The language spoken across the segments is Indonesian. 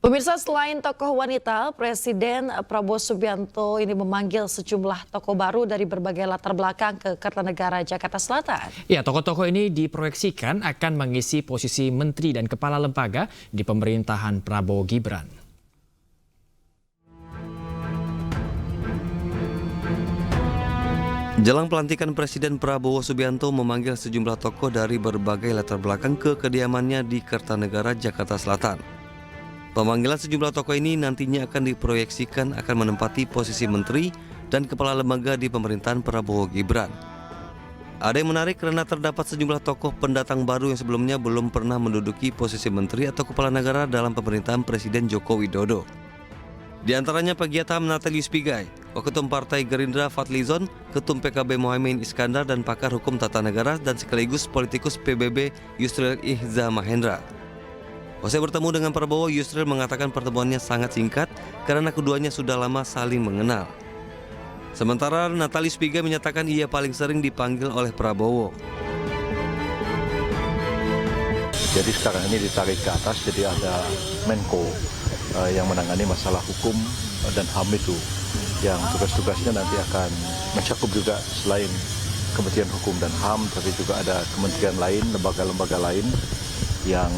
Pemirsa, selain tokoh wanita, Presiden Prabowo Subianto ini memanggil sejumlah tokoh baru dari berbagai latar belakang ke Kertanegara, Jakarta Selatan. Ya, tokoh-tokoh ini diproyeksikan akan mengisi posisi menteri dan kepala lembaga di pemerintahan Prabowo Gibran. Jelang pelantikan Presiden Prabowo Subianto memanggil sejumlah tokoh dari berbagai latar belakang ke kediamannya di Kertanegara, Jakarta Selatan. Pemanggilan sejumlah tokoh ini nantinya akan diproyeksikan akan menempati posisi menteri dan kepala lembaga di pemerintahan Prabowo Gibran. Ada yang menarik karena terdapat sejumlah tokoh pendatang baru yang sebelumnya belum pernah menduduki posisi menteri atau kepala negara dalam pemerintahan Presiden Joko Widodo. Di antaranya Pegiat HAM Natalius Pigai, Waketum Partai Gerindra Fadlizon, Ketum PKB Mohaimin Iskandar, dan pakar hukum tata negara dan sekaligus politikus PBB Yusril Ihza Mahendra. Usai bertemu dengan Prabowo, Yusril mengatakan pertemuannya sangat singkat karena keduanya sudah lama saling mengenal. Sementara Natalius Pigai menyatakan ia paling sering dipanggil oleh Prabowo. Jadi sekarang ini ditarik ke atas, jadi ada Menko yang menangani masalah hukum dan HAM itu, yang tugas-tugasnya nanti akan mencakup juga selain Kementerian Hukum dan HAM, tapi juga ada kementerian lain, lembaga-lembaga lain yang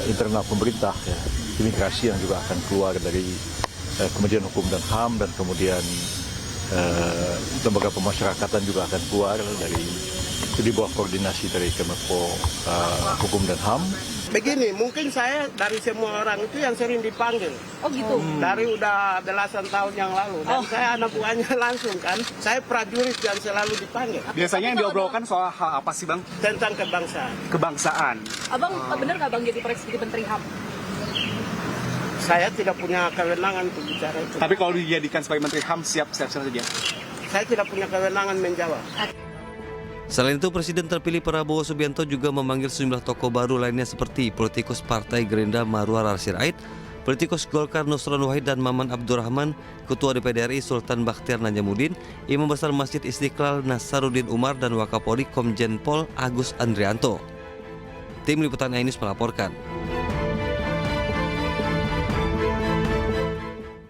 internal pemerintah, ya, imigrasi yang juga akan keluar dari Kementerian Hukum dan HAM, dan kemudian lembaga pemasyarakatan juga akan keluar dari di bawah koordinasi dari Kemenko Hukum dan HAM. Begini, mungkin saya dari semua orang itu yang sering dipanggil. Oh gitu? Dari udah belasan tahun yang lalu. Dan saya anak buahnya langsung kan. Saya prajurit yang selalu dipanggil. Biasanya yang diobrolkan soal hal apa sih, Bang? Tentang kebangsaan. Kebangsaan. Abang benar nggak Bang jadi proyeksi Menteri HAM? Saya tidak punya kewenangan untuk bicara itu. Tapi kalau dijadikan sebagai Menteri HAM, siap saja. Saya tidak punya kewenangan menjawab. Selain itu, Presiden terpilih Prabowo Subianto juga memanggil sejumlah tokoh baru lainnya seperti politikus Partai Gerindra Marwar Sirait, politikus Golkar Nusron Wahid dan Maman Abdurrahman, Ketua DPD RI Sultan Bakhtiar Najamuddin, Imam Besar Masjid Istiqlal Nasaruddin Umar, dan Wakapolri Komjen Pol Agus Andrianto. Tim Liputan iNews melaporkan.